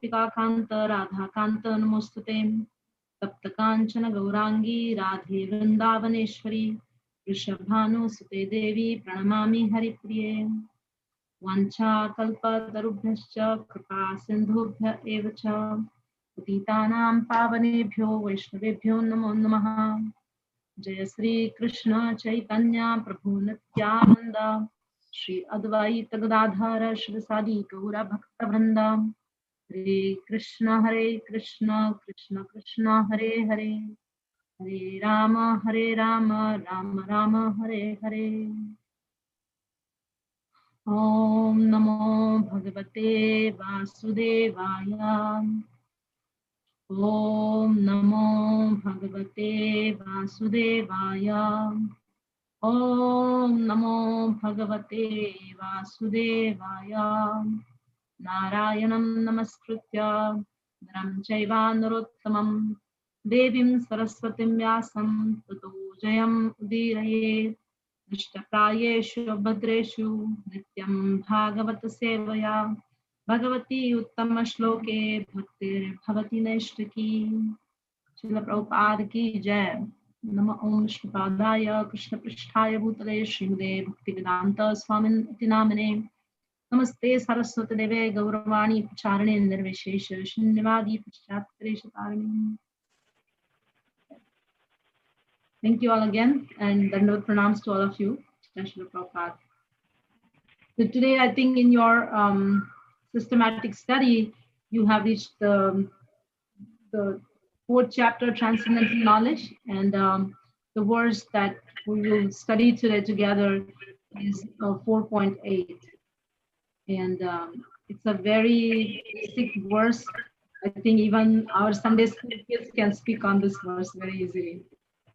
Gopika Kanta Radha Kanta Namostute Tapta Kanchana Gaurangi Radhe Vrindavaneshwari Rishabhanu Sute Devi Pranamami Haripriye Vancha Kalpa Tarubhyascha Kripa Sindhubhya Evacha Patitanam Pavanebhyo Vaishnavebhyo Namo Namaha Jaya Sri Krishna Chaitanya Prabhu Nityananda Shri Advaita Gadadhara Shivasadi Gaura Bhakta Vrinda Hare Krishna Krishna Krishna Hare Hare Hare Rama Rama Rama Hare Hare Om Namo Bhagavate Vasudevaya Om Namo Bhagavate Vasudevaya Om Namo Bhagavate Vasudevaya Narayanam Namaskritya Naram Chaiva Narottamam Devim Saraswatim Vyasam Tato Jayam Udiraye Nishtaprayeshu Bhadreshu Nityam Bhagavata Sevaya Bhagavati Uttama Shloke Bhaktir Bhavati Naishtaki Srila Prabhupada ki Jai Nama Om Shripadaya Krishna Prishtaya Bhutale Srimade Bhaktivedanta Swamin Iti Namane Namaste Saraswati Deve Gauravani Pacharane Nirvishesha Shunyavadi Pachatreshatarani. Thank you all again and Dandavad pranams to all of you. Srila Prabhupada. So today I think in your systematic study you have reached the fourth chapter, Transcendental Knowledge, and the verse that we will study today together is 4.8. And it's a very basic verse. I think even our Sunday school kids can speak on this verse very easily.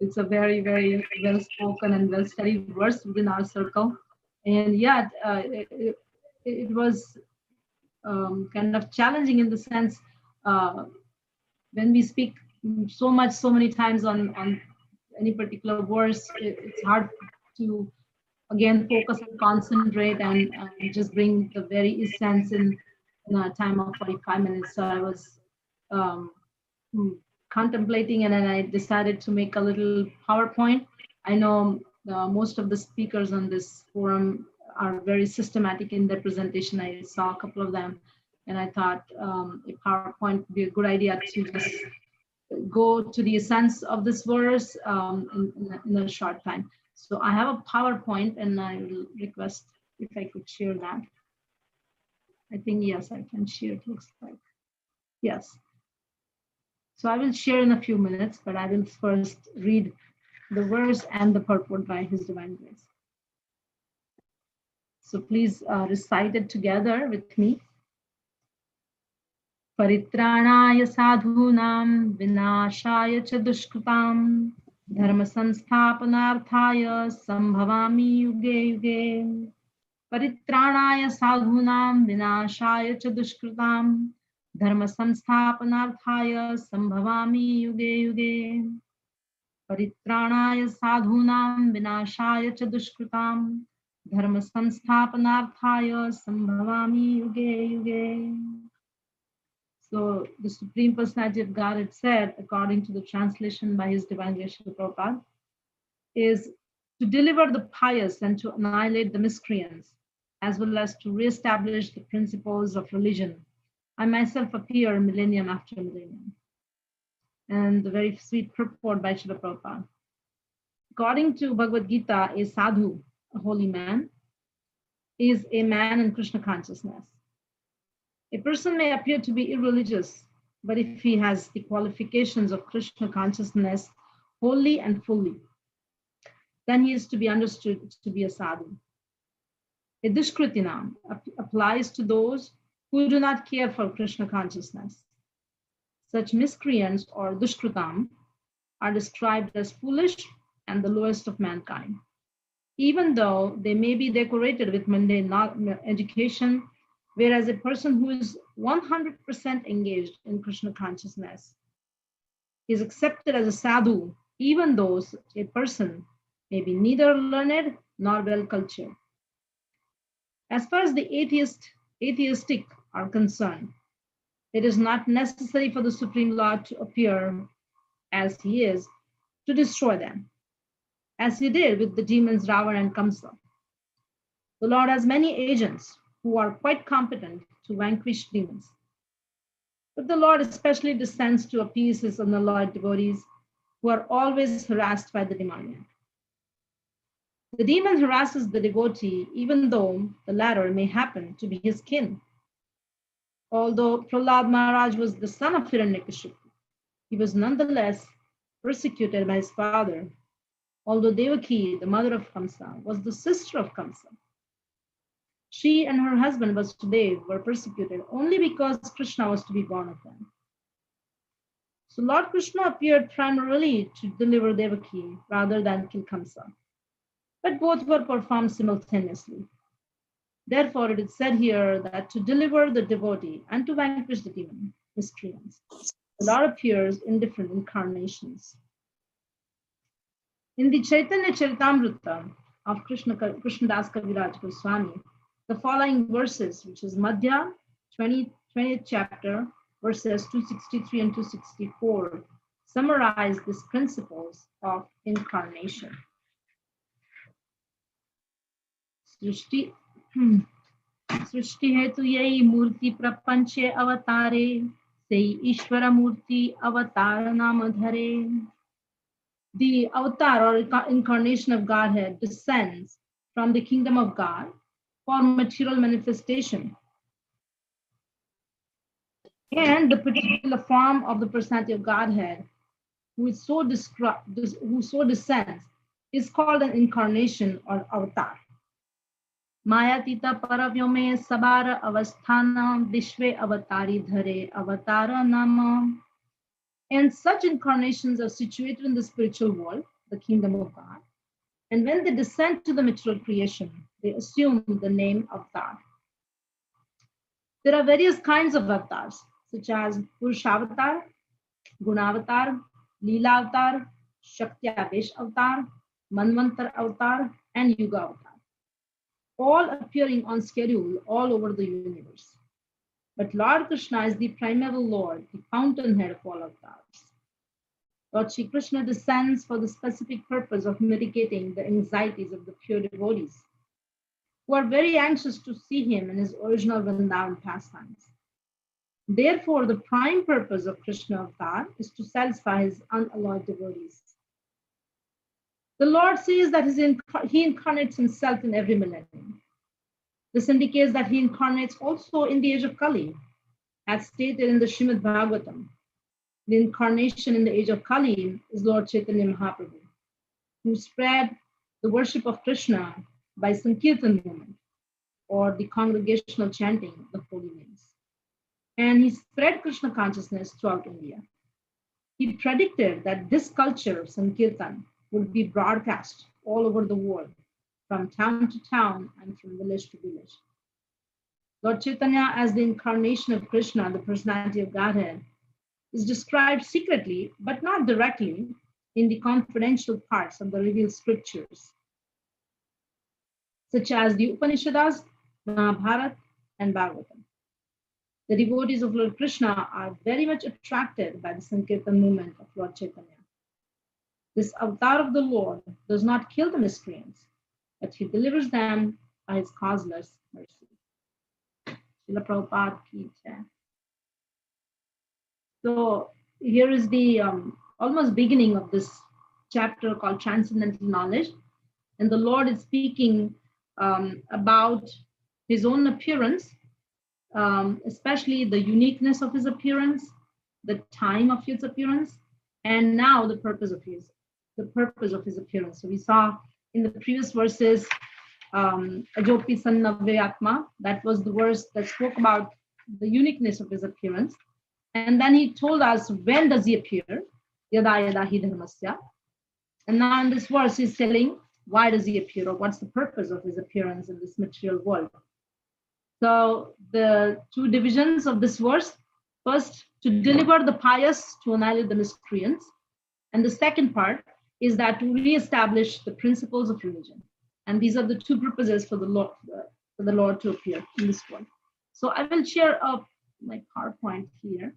It's a very, very well spoken and well studied verse within our circle. And yeah, it was kind of challenging in the sense when we speak so many times on any particular verse, it's hard to again focus and concentrate and just bring the very essence in a time of 45 minutes. So I was contemplating and then I decided to make a little PowerPoint. I know most of the speakers on this forum are very systematic in their presentation. I saw a couple of them and I thought a PowerPoint would be a good idea to just go to the essence of this verse in a short time. So I have a PowerPoint and I will request if I could share that. I think, yes, I can share, it looks like. Yes. So I will share in a few minutes, but I will first read the verse and the purport by His Divine Grace. So please recite it together with me. Paritranaya sadhunam vinashaya cha dushkritam dharma sansthapanarthaya sambhavami yuge yuge. Paritranaya sadhunam vinashaya cha dushkritam dharma sansthapanarthaya sambhavami yuge yuge. Paritranaya sadhunam vinashaya cha dushkritam dharma sansthapanarthaya sambhavami yuge yuge. So the Supreme Personality of Godhead said, according to the translation by His Divine Grace Srila Prabhupada, is to deliver the pious and to annihilate the miscreants, as well as to reestablish the principles of religion. I myself appear millennium after millennium. And the very sweet purport by Srila Prabhupada. According to Bhagavad Gita, a sadhu, a holy man, is a man in Krishna consciousness. A person may appear to be irreligious, but if he has the qualifications of Krishna consciousness wholly and fully, then he is to be understood to be a sadhu. A dushkritinam applies to those who do not care for Krishna consciousness. Such miscreants or dushkritam are described as foolish and the lowest of mankind. Even though they may be decorated with mundane education, whereas a person who is 100% engaged in Krishna consciousness is accepted as a sadhu, even though a person may be neither learned nor well cultured. As far as the atheistic are concerned, It is not necessary for the Supreme Lord to appear as he is to destroy them, as he did with the demons Ravana and Kamsa. The Lord has many agents who are quite competent to vanquish demons. But the Lord especially descends to appease his unalloyed devotees who are always harassed by the demoniac. The demon harasses the devotee even though the latter may happen to be his kin. Although Prahlad Maharaj was the son of Hiranyakashipu, he was nonetheless persecuted by his father, although Devaki, the mother of Kamsa, was the sister of Kamsa. She and her husband Vasudeva were persecuted only because Krishna was to be born of them. So Lord Krishna appeared primarily to deliver Devaki rather than kill Kamsa, but both were performed simultaneously. Therefore, it is said here that to deliver the devotee and to vanquish the demon miscreants, the Lord appears in different incarnations. In the Chaitanya Charitamrita of Krishnadas Kaviraj Goswami, the following verses, which is Madhya, 20th chapter, verses 263 and 264, summarize these principles of incarnation. सृष्टि हेतु यही मूर्ति प्रपंचे अवतारे से ईश्वर मूर्ति अवतार नाम धरे. The avatar or incarnation of Godhead descends from the kingdom of God for material manifestation. And the particular form of the personality of Godhead who so descends is called an incarnation or avatar. Mayatita paravyome sabara avasthana vishve avatari dhare avatara nama. And such incarnations are situated in the spiritual world, the kingdom of God. And when they descend to the material creation, they assume the name avatar. There are various kinds of avatars, such as Purushavatar, Gunavatar, Leela Avatar, Shakti Avesh Avatar, Manvantar Avatar, and Yuga Avatar, all appearing on schedule all over the universe. But Lord Krishna is the primeval Lord, the fountainhead of all avatars. Lord Shri Krishna descends for the specific purpose of mitigating the anxieties of the pure devotees, who are very anxious to see him in his original Vrindavan pastimes. Therefore, the prime purpose of Krishna avatar is to satisfy his unalloyed devotees. The Lord says that he incarnates himself in every millennium. This indicates that he incarnates also in the age of Kali, as stated in the Srimad Bhagavatam. The incarnation in the age of Kali is Lord Chaitanya Mahaprabhu, who spread the worship of Krishna by Sankirtan movement, or the congregational chanting of the holy names. And he spread Krishna consciousness throughout India. He predicted that this culture of Sankirtan would be broadcast all over the world, from town to town and from village to village. Lord Chaitanya, as the incarnation of Krishna, the personality of Godhead, is described secretly, but not directly, in the confidential parts of the revealed scriptures, such as the Upanishads, Mahabharata, and Bhagavatam. The devotees of Lord Krishna are very much attracted by the Sankirtan movement of Lord Chaitanya. This avatar of the Lord does not kill the miscreants, but he delivers them by his causeless mercy. Srila Prabhupada ki jai. So here is the almost beginning of this chapter called Transcendental Knowledge. And the Lord is speaking about his own appearance, especially the uniqueness of his appearance, the time of his appearance, and now the purpose of his appearance. So we saw in the previous verses, Ajopi Sannavve Atma, that was the verse that spoke about the uniqueness of his appearance. And then he told us when does he appear, Yada Yada Hi Dharmasya. And now in this verse he's telling why does he appear, or what's the purpose of his appearance in this material world. So the two divisions of this verse, first, to deliver the pious, to annihilate the miscreants. And the second part is that to reestablish the principles of religion. And these are the two purposes for the Lord to appear in this world. So I will share a my PowerPoint here.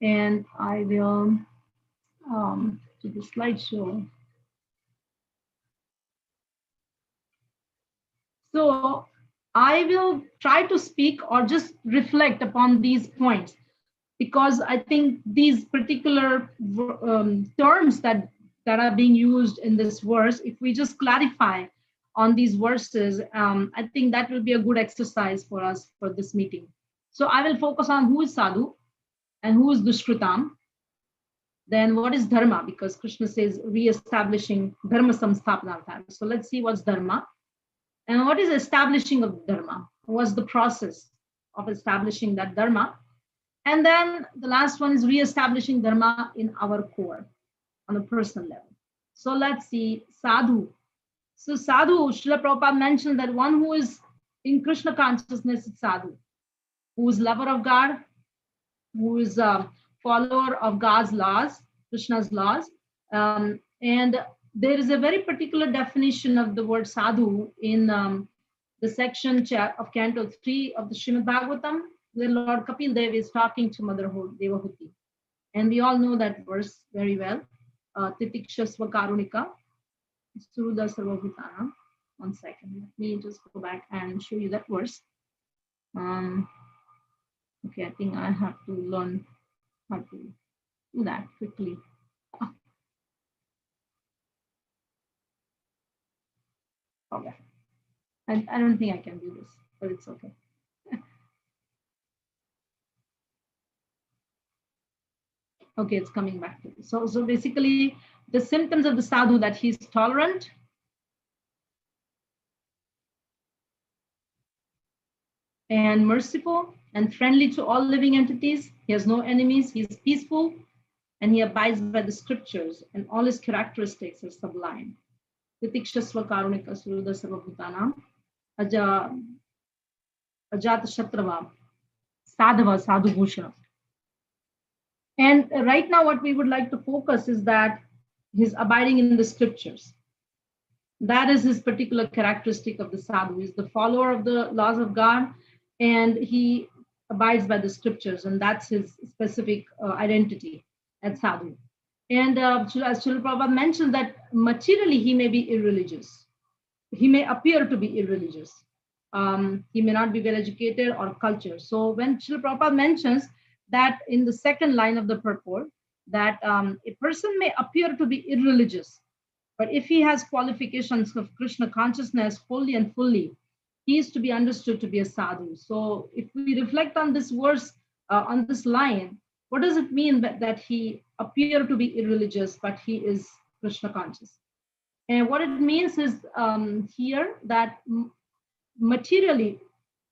And I will do the slideshow. So I will try to speak or just reflect upon these points, because I think these particular terms that are being used in this verse, if we just clarify on these verses, I think that will be a good exercise for us for this meeting. So I will focus on who is sadhu and who is dushkritam. Then what is dharma, because Krishna says re-establishing dharma samsthapanartham. So let's see what's dharma. And what is establishing of dharma? What's the process of establishing that dharma? And then the last one is re-establishing dharma in our core on a personal level. So let's see, sadhu. So sadhu, Srila Prabhupada mentioned that one who is in Krishna consciousness is sadhu, who is lover of God, who is a follower of God's laws, Krishna's laws. And there is a very particular definition of the word sadhu in the section of Canto 3 of the Srimad Bhagavatam, where Lord Kapil Dev is talking to Mother Devahuti. And we all know that verse very well. Titiksha Svakarunika, Suruda Sarvabhutana. 1 second, let me just go back and show you that verse. Okay, I think I have to learn how to do that quickly. Okay. I don't think I can do this, but it's okay. Okay, it's coming back to me. So basically, the symptoms of the sadhu, that he's tolerant, and merciful and friendly to all living entities. He has no enemies. He's peaceful, and he abides by the scriptures, and all his characteristics are sublime. Titikshasva karunika suruda sarvabhutanam ajata shatrava sadhava sadhu bhushana. And right now what we would like to focus is that his abiding in the scriptures. That is his particular characteristic of the sadhu. He's the follower of the laws of God, and he abides by the scriptures, and that's his specific identity as sadhu. And as Srila Prabhupada mentioned, that materially he may be irreligious. He may appear to be irreligious. He may not be well educated or cultured. So when Srila Prabhupada mentions that in the second line of the purport, that a person may appear to be irreligious, but if he has qualifications of Krishna consciousness wholly and fully, he is to be understood to be a sadhu. So if we reflect on this verse, on this line, what does it mean that he appear to be irreligious, but he is Krishna conscious? And what it means is here that materially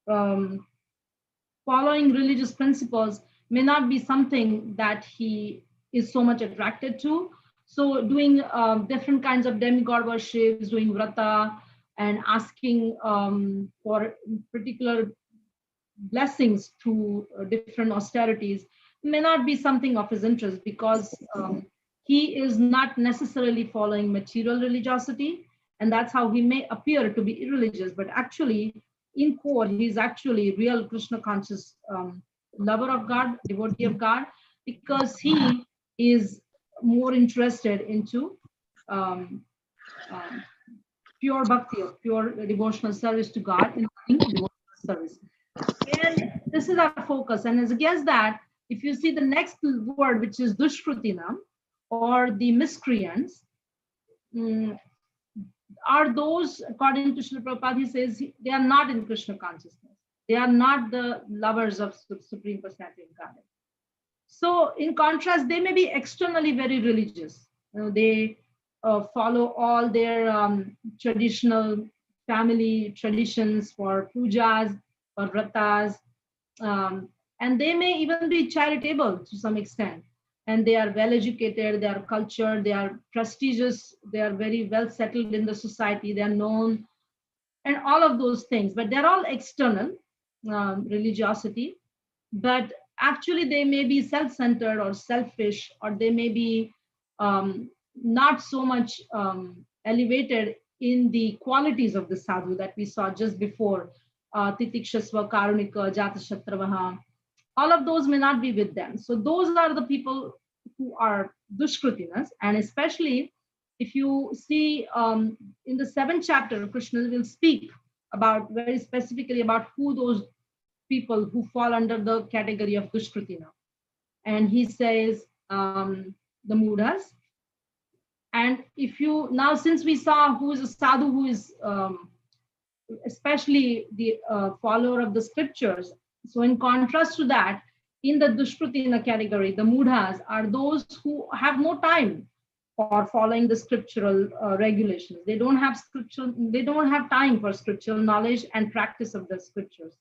following religious principles may not be something that he is so much attracted to. So doing different kinds of demigod worships, doing vrata, and asking for particular blessings through different austerities may not be something of his interest, because he is not necessarily following material religiosity, and that's how he may appear to be irreligious, but actually in core he's actually real Krishna conscious lover of God, devotee of God, because he is more interested into pure bhakti, or pure devotional service to God, including devotional service. And this is our focus. And as against that, if you see the next word, which is dushkrutinam, or the miscreants, are those, according to Srila Prabhupada, he says they are not in Krishna consciousness. They are not the lovers of Supreme Personality of Godhead. So in contrast, they may be externally very religious. They follow all their traditional family traditions for pujas or vratas, and they may even be charitable to some extent. And they are well educated, they are cultured, they are prestigious, they are very well settled in the society, they are known, and all of those things. But they're all external religiosity. But actually, they may be self-centered or selfish, or they may be not so much elevated in the qualities of the sadhu that we saw just before, Titikshasva, Karunika, Jatashatravaha, all of those may not be with them. So those are the people who are dushkrutinas. And especially if you see in the 7th chapter, Krishna will speak about very specifically about who those people who fall under the category of dushkritina. And he says the mudhas. And if you now, since we saw who is a sadhu, who is especially the follower of the scriptures. So in contrast to that, in the dushkritina category, the mudhas are those who have no time for following the scriptural regulations. They don't have time for scriptural knowledge and practice of the scriptures.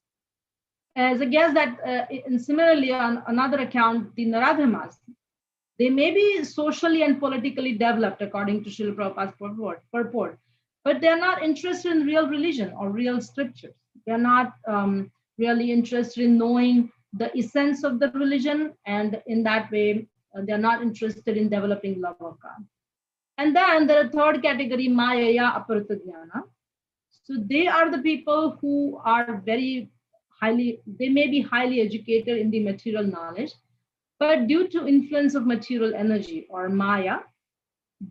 As I guess that, and similarly on another account, the Naradhamas, they may be socially and politically developed according to Srila Prabhupada's purport, but they're not interested in real religion or real scriptures. They're not really interested in knowing the essence of the religion, and in that way, they're not interested in developing love of God. And then there are third category, Mayaya Aparatadhyana. So they are the people who are they may be highly educated in the material knowledge, but due to influence of material energy or Maya,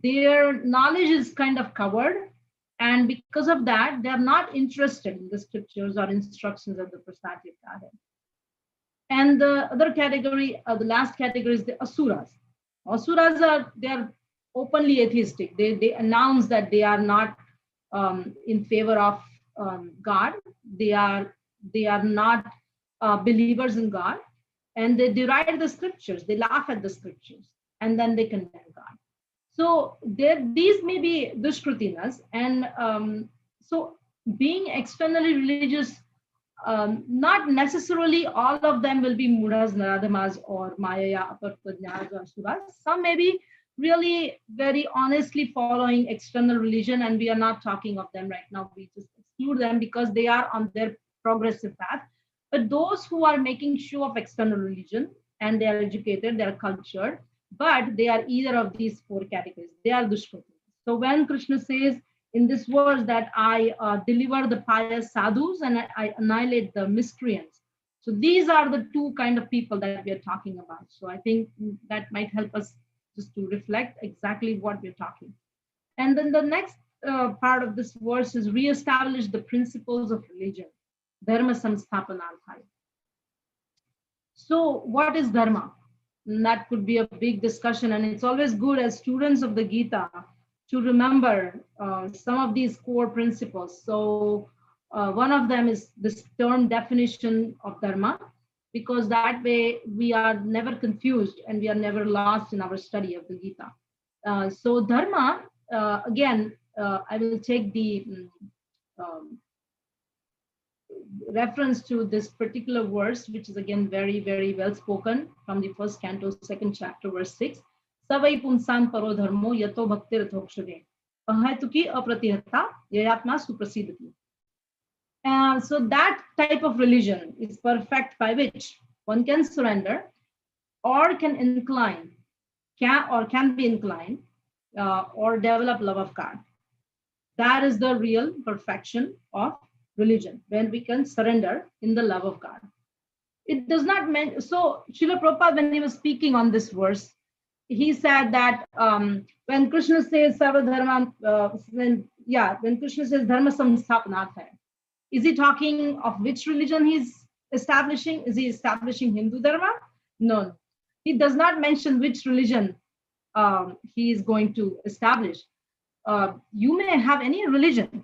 their knowledge is kind of covered. And because of that, they're not interested in the scriptures or instructions of the Prasati Godhead. And the other category, the last category is the Asuras. Asuras they're openly atheistic. They announce that they are not in favor of God. They are not believers in God, and they deride the scriptures. They laugh at the scriptures, and then they condemn God. So these may be dushkrutinas, and so being externally religious, not necessarily all of them will be mudhas, naradhamas, or mayaya, apartadnyas, or asuras. Some may be really very honestly following external religion, and we are not talking of them right now. We just exclude them because they are on their progressive path. But those who are making show of external religion, and they are educated, they are cultured, but they are either of these four categories. They are dushkrutinas. So when Krishna says in this verse that I deliver the pious sadhus and I annihilate the miscreants, so these are the two kind of people that we are talking about. So I think that might help us just to reflect exactly what we're talking. And then the next part of this verse is reestablish the principles of religion, dharma samsthapanarthaya. So what is dharma? And that could be a big discussion, and it's always good as students of the Gita to remember some of these core principles. So one of them is this term definition of dharma, because that way we are never confused and we are never lost in our study of the Gita. So dharma, again, I will take the reference to this particular verse, which is again very, very well spoken from the first canto, 2nd chapter, verse 6. Savai pumsan paro dharmo yato bhaktir thokshade ahatuki apratihata yayatma suprasidati. So that type of religion is perfect by which one can surrender or can incline, can be inclined or develop love of God. That is the real perfection of religion, when we can surrender in the love of God. It does not mean, so Srila Prabhupada, when he was speaking on this verse, he said that when Krishna says Sarva Dharma, when Krishna says Dharma Samsthapanarthaya, is he talking of which religion he's establishing? Is he establishing Hindu Dharma? No. He does not mention which religion he is going to establish. You may have any religion,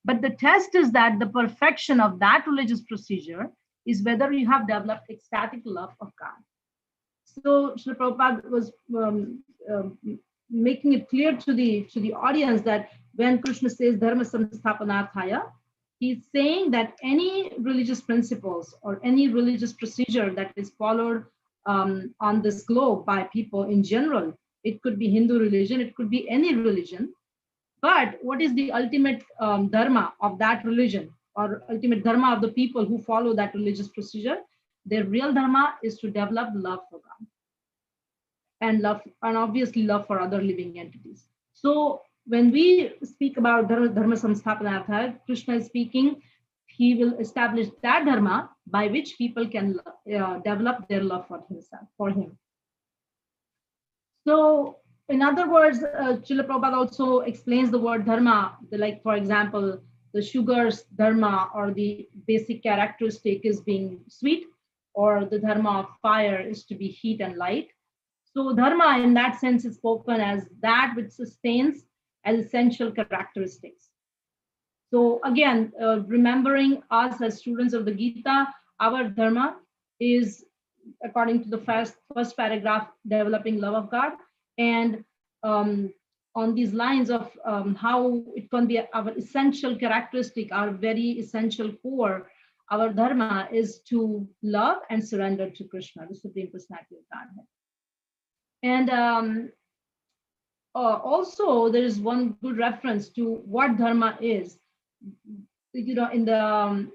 but the test is that the perfection of that religious procedure is whether you have developed ecstatic love of God. So Srila Prabhupada was making it clear to the audience that when Krishna says Dharma Samsthapanarthaya, he's saying that any religious principles or any religious procedure that is followed on this globe by people in general, it could be Hindu religion, it could be any religion, but what is the ultimate dharma of that religion, or ultimate dharma of the people who follow that religious procedure? Their real dharma is to develop love for God and obviously love for other living entities. So when we speak about Dharma Samsthapanartha, Krishna is speaking, he will establish that Dharma by which people can develop their love for himself, for him. So, in other words, Srila Prabhupada also explains the word Dharma, like, for example, the sugar's Dharma or the basic characteristic is being sweet, or the Dharma of fire is to be heat and light. So dharma in that sense is spoken as that which sustains as essential characteristics. So again, remembering us as students of the Gita, our dharma is, according to the first paragraph, developing love of God. And on these lines of how it can be our essential characteristic, our very essential core, our dharma is to love and surrender to Krishna, the Supreme Personality of Godhead. And also, there is one good reference to what dharma is. You know, in the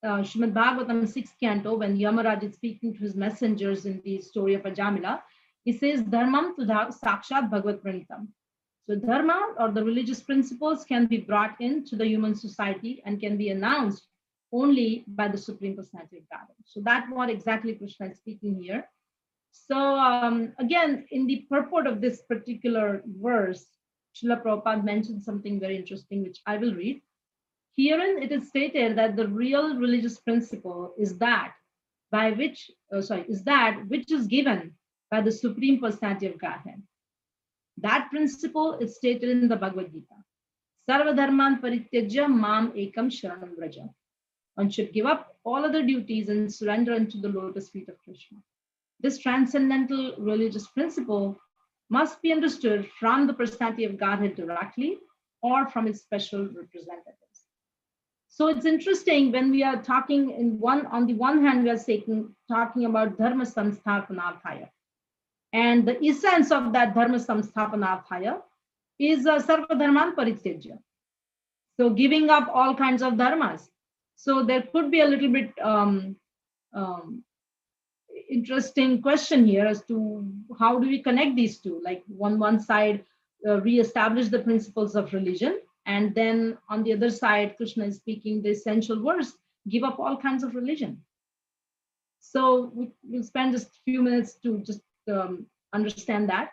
Srimad Bhagavatam 6th canto, when Yamaraj is speaking to his messengers in the story of Ajamila, he says, Dharmam tudha sakshat bhagavad pranitam. So dharma, or the religious principles, can be brought into the human society and can be announced only by the Supreme Personality of Godhead. So that's what exactly Krishna is speaking here. So again, in the purport of this particular verse, Srila Prabhupada mentioned something very interesting, which I will read. Herein it is stated that the real religious principle is that by which, which is given by the Supreme Personality of Godhead. That principle is stated in the Bhagavad Gita. Sarva dharman parityajya mam ekam sharanam vraja. One should give up all other duties and surrender unto the lotus feet of Krishna. This transcendental religious principle must be understood from the personality of Godhead directly or from its special representatives. So it's interesting when we are talking on the one hand, we are talking about Dharma Samsthapanarthaya. And the essence of that Dharma Samsthapanarthaya is Sarva Dharman Parityajya. So giving up all kinds of dharmas. So there could be a little bit interesting question here as to how do we connect these two? Like one side, re-establish the principles of religion, and then on the other side, Krishna is speaking the essential verse, give up all kinds of religion. So we'll spend just a few minutes to just understand that.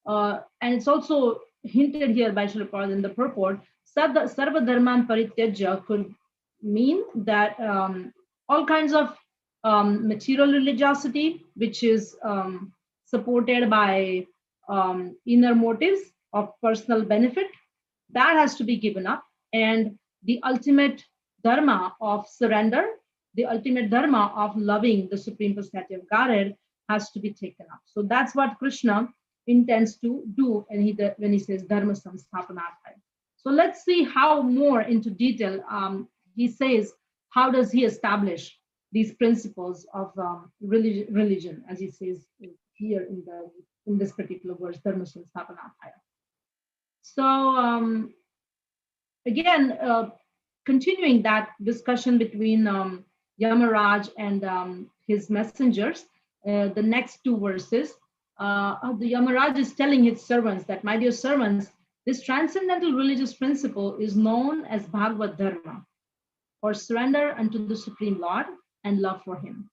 And it's also hinted here by Srila Prabhupada in the purport, Sarva Dharman Parityajya could mean that all kinds of material religiosity, which is supported by inner motives of personal benefit, that has to be given up. And the ultimate dharma of surrender, the ultimate dharma of loving the Supreme Personality of Godhead has to be taken up. So that's what Krishna intends to do when he says Dharma Samsthapanarthaya. So let's see how more into detail he says, how does he establish these principles of religion, as he says here in this particular verse, Dharma Samsthapanarthaya. So again, continuing that discussion between Yamaraj and his messengers, the next two verses, the Yamaraj is telling his servants that, my dear servants, this transcendental religious principle is known as Bhagavad Dharma, or surrender unto the Supreme Lord and love for him.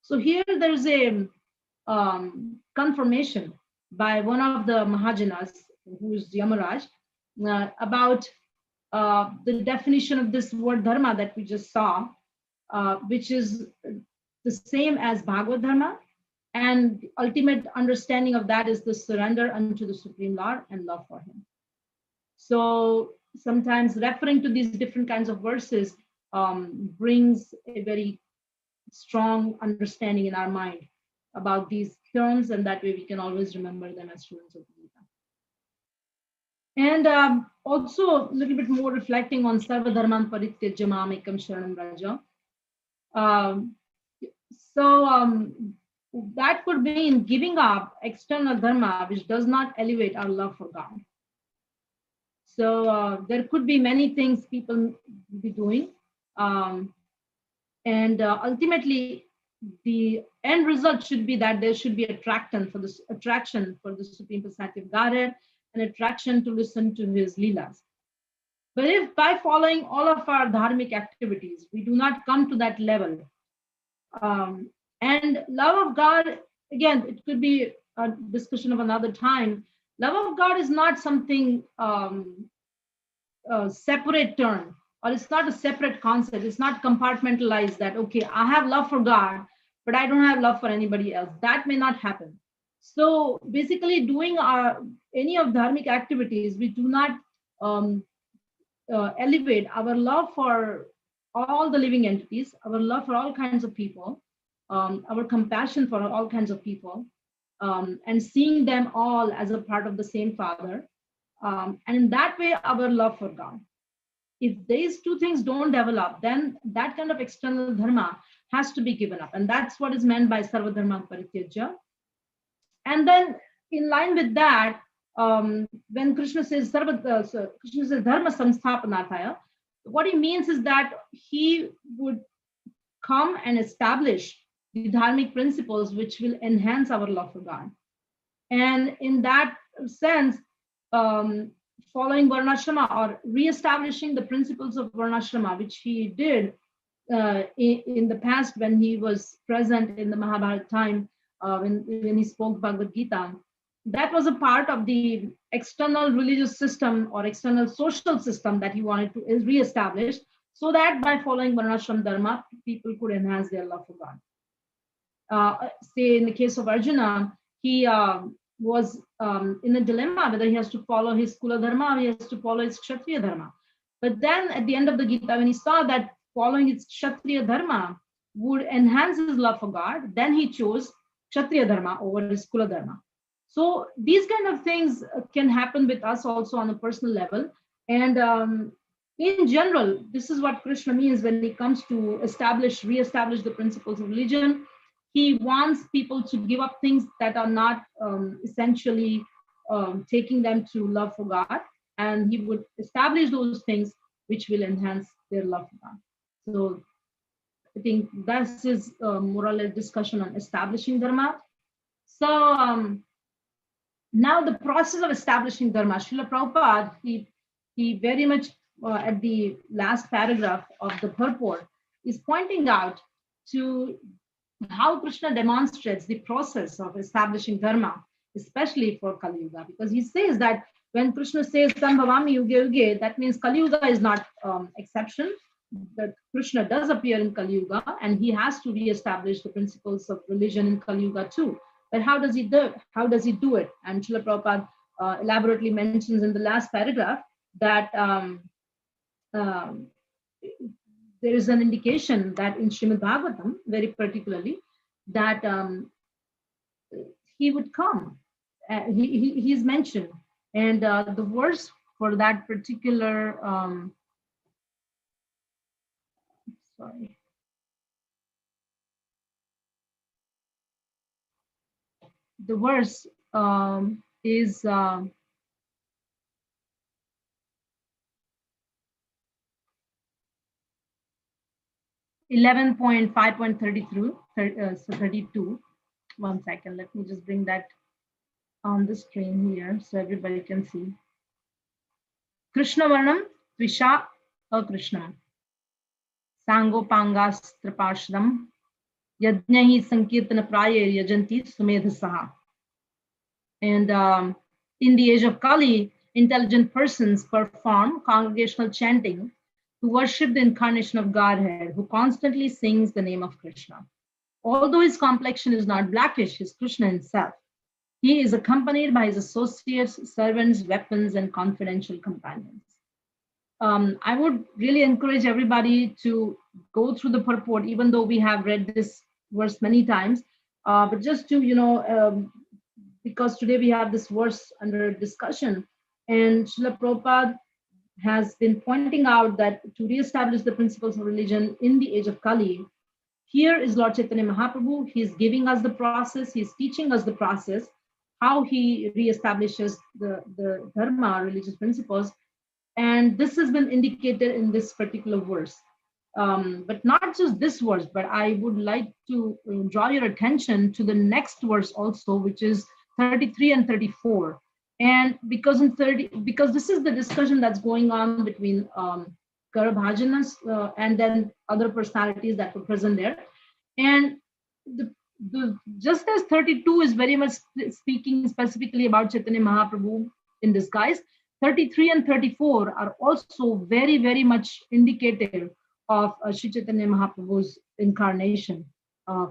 So here there's a confirmation by one of the Mahajanas, who is Yamaraj, about the definition of this word dharma that we just saw, which is the same as Bhagavad Dharma, and the ultimate understanding of that is the surrender unto the Supreme Lord and love for him. So sometimes referring to these different kinds of verses brings a very strong understanding in our mind about these terms, and that way we can always remember them as students of Gita. And also a little bit more reflecting on Sarva Dharman Parityajya Mam Ekam Sharanam Vraja. That could mean giving up external dharma which does not elevate our love for God. So there could be many things people be doing, and ultimately the end result should be that there should be attraction for the Supreme Personality of Godhead, an attraction to listen to his leelas. But if by following all of our dharmic activities, we do not come to that level, and love of God, again, it could be a discussion of another time. Love of God is not something separate term, or it's not a separate concept. It's not compartmentalized that, okay, I have love for God, but I don't have love for anybody else. That may not happen. So basically doing any of dharmic activities, we do not elevate our love for all the living entities, our love for all kinds of people, our compassion for all kinds of people, and seeing them all as a part of the same Father. And in that way, our love for God. If these two things don't develop, then that kind of external dharma has to be given up. And that's what is meant by sarva dharma parityajya. And then in line with that, when Krishna says Krishna says dharma samsthapanarthaya, what he means is that he would come and establish the dharmic principles which will enhance our love for God. And in that sense, following varnashrama or re-establishing the principles of varnashrama, which he did in the past when he was present in the Mahabharata time, when he spoke Bhagavad Gita, that was a part of the external religious system or external social system that he wanted to re-establish, so that by following varnashram dharma, people could enhance their love for God. Say in the case of Arjuna, he was in a dilemma whether he has to follow his Kula Dharma or he has to follow his Kshatriya Dharma. But then at the end of the Gita, when he saw that following his Kshatriya Dharma would enhance his love for God, then he chose Kshatriya Dharma over his Kula Dharma. So these kind of things can happen with us also on a personal level. And in general, this is what Krishna means when he comes to re-establish the principles of religion. He wants people to give up things that are not essentially taking them to love for God, and he would establish those things which will enhance their love for God. So I think this is more or less discussion on establishing dharma. So now the process of establishing dharma, Srila Prabhupada, he very much at the last paragraph of the purport is pointing out to how Krishna demonstrates the process of establishing dharma, especially for Kali Yuga, because he says that when Krishna says Sambhavami Yuge Yuge, that means Kali Yuga is not exception, that Krishna does appear in Kali Yuga and he has to re-establish the principles of religion in Kali Yuga too. But how does he do it? And Srila Prabhupada elaborately mentions in the last paragraph that there is an indication that in Srimad Bhagavatam, very particularly, that he would come. He's mentioned. And the verse for that particular, the verse is 11.5.32. 1 second, let me just bring that on the screen here so everybody can see. Krishna Varnam Tvisha Akrishna Sangopangastrapashram Yajnahi Sankirtana Prayar Yajanti Sumedhasaha. And in the age of Kali, intelligent persons perform congregational chanting to worship the incarnation of Godhead, who constantly sings the name of Krishna. Although his complexion is not blackish, he is Krishna himself. He is accompanied by his associates, servants, weapons, and confidential companions. I would really encourage everybody to go through the purport, even though we have read this verse many times, but just to, because today we have this verse under discussion, and Srila Prabhupada has been pointing out that to reestablish the principles of religion in the age of Kali, here is Lord Chaitanya Mahaprabhu. He's giving us the process, he's teaching us the process, how he reestablishes the dharma, religious principles. And this has been indicated in this particular verse. But not just this verse, but I would like to draw your attention to the next verse also, which is 33 and 34. And because this is the discussion that's going on between Garabhajanas and then other personalities that were present there. And just as 32 is very much speaking specifically about Chaitanya Mahaprabhu in disguise, 33 and 34 are also very, very much indicative of Sri Chaitanya Mahaprabhu's incarnation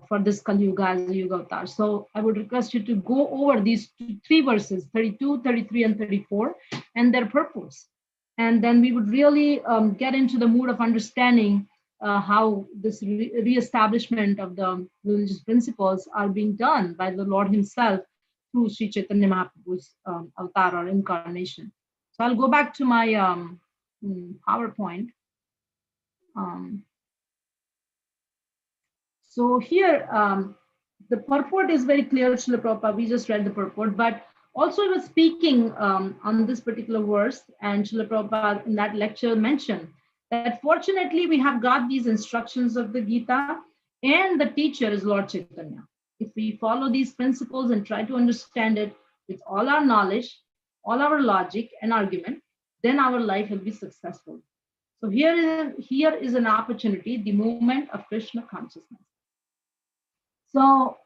for this Kali Yuga as a Yuga Avatar. So I would request you to go over these three verses, 32, 33, and 34, and their purpose. And then we would really get into the mood of understanding how this re-establishment of the religious principles are being done by the Lord himself through Sri Chaitanya Mahaprabhu's avatar or incarnation. So I'll go back to my PowerPoint. So here, the purport is very clear, Srila Prabhupada. We just read the purport, but also he was speaking on this particular verse, and Srila Prabhupada in that lecture mentioned that fortunately we have got these instructions of the Gita, and the teacher is Lord Chaitanya. If we follow these principles and try to understand it with all our knowledge, all our logic and argument, then our life will be successful. So here is an opportunity, the movement of Krishna consciousness. So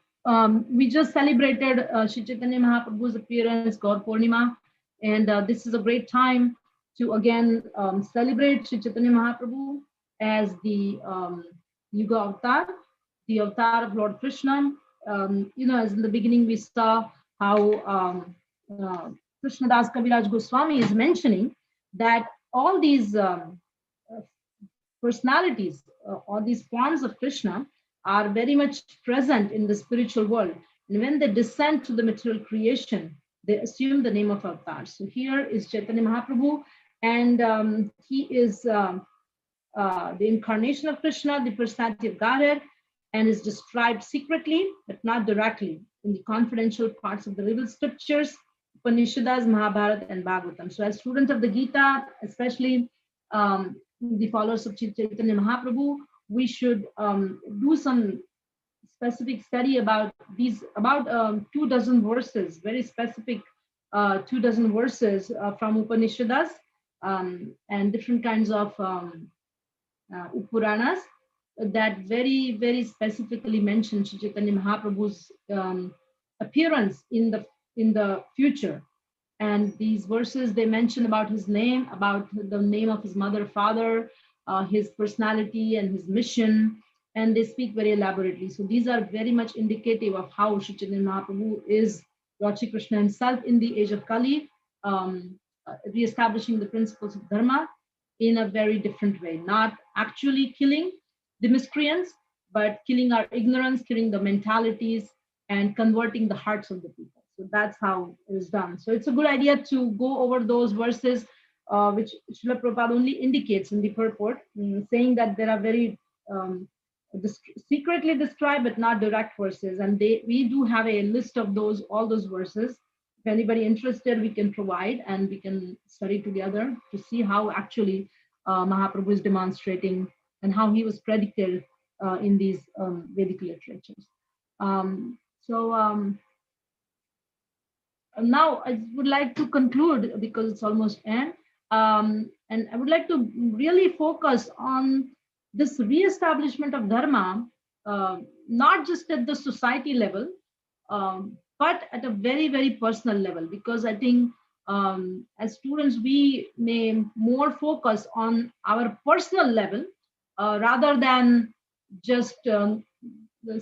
we just celebrated Sri Chaitanya Mahaprabhu's appearance, Gaur Purnima, and this is a great time to again celebrate Sri Chaitanya Mahaprabhu as the Yuga Avatar, the avatar of Lord Krishna. As in the beginning we saw how Krishna Das Kaviraj Goswami is mentioning that all these personalities, all these forms of Krishna are very much present in the spiritual world. And when they descend to the material creation, they assume the name of avatar. So here is Chaitanya Mahaprabhu, and he is the incarnation of Krishna, the personality of Godhead, and is described secretly, but not directly, in the confidential parts of the revealed scriptures, Upanishads, Mahabharata, and Bhagavatam. So as students of the Gita, especially the followers of Chaitanya Mahaprabhu, we should do some specific study about these, about 24 verses, very specific 24 verses from Upanishads and different kinds of Upuranas that very, very specifically mention Sri Chaitanya Mahaprabhu's appearance in the future. And these verses, they mention about his name, about the name of his mother, father, his personality and his mission, and they speak very elaborately. So these are very much indicative of how Sri Chaitanya Mahaprabhu is Lord Shri Krishna himself in the age of Kali, re-establishing the principles of Dharma in a very different way, not actually killing the miscreants, but killing our ignorance, killing the mentalities, and converting the hearts of the people. So that's how it is done. So it's a good idea to go over those verses, which Srila Prabhupada only indicates in the purport, saying that there are very secretly described but not direct verses. And we do have a list of all those verses. If anybody interested, we can provide and we can study together to see how actually Mahaprabhu is demonstrating and how he was predicted in these Vedic literatures. Now I would like to conclude because it's almost end. And I would like to really focus on this re-establishment of Dharma, not just at the society level, but at a very, very personal level, because I think as students, we may more focus on our personal level rather than just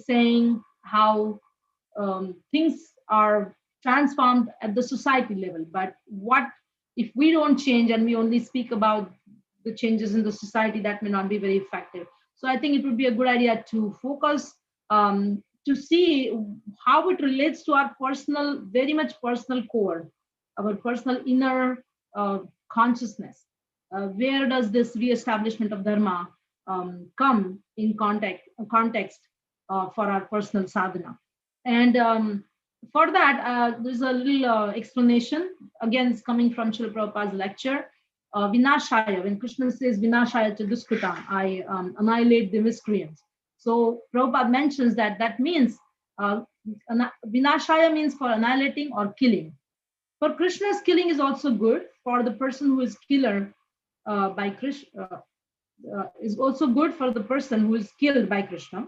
saying how things are transformed at the society level. But what if we don't change and we only speak about the changes in the society? That may not be very effective. So I think it would be a good idea to focus to see how it relates to our personal, very much personal core, our personal inner consciousness. Where does this re-establishment of Dharma come in context for our personal sadhana? And for that, there's a little explanation. Again, it's coming from Srila Prabhupada's lecture. Vinashaya, when Krishna says Vinashaya Chaduskritam, I annihilate the miscreants. So Prabhupada mentions that means Vinashaya means for annihilating or killing. For Krishna's killing is also good. For the person who is killer by Krishna is also good for the person who is killed by Krishna.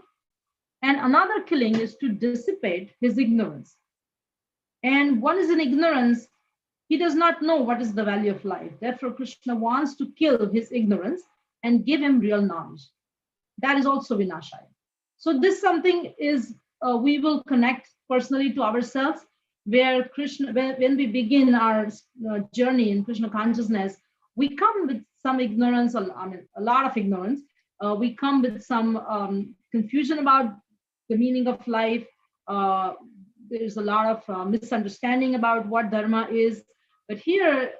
And another killing is to dissipate his ignorance. And one is in ignorance, he does not know what is the value of life. Therefore, Krishna wants to kill his ignorance and give him real knowledge. That is also Vinashaya. So this something is, we will connect personally to ourselves, where Krishna, when we begin our journey in Krishna consciousness, we come with some ignorance, I mean, a lot of ignorance. We come with some confusion about the meaning of life. There's a lot of misunderstanding about what Dharma is. But here,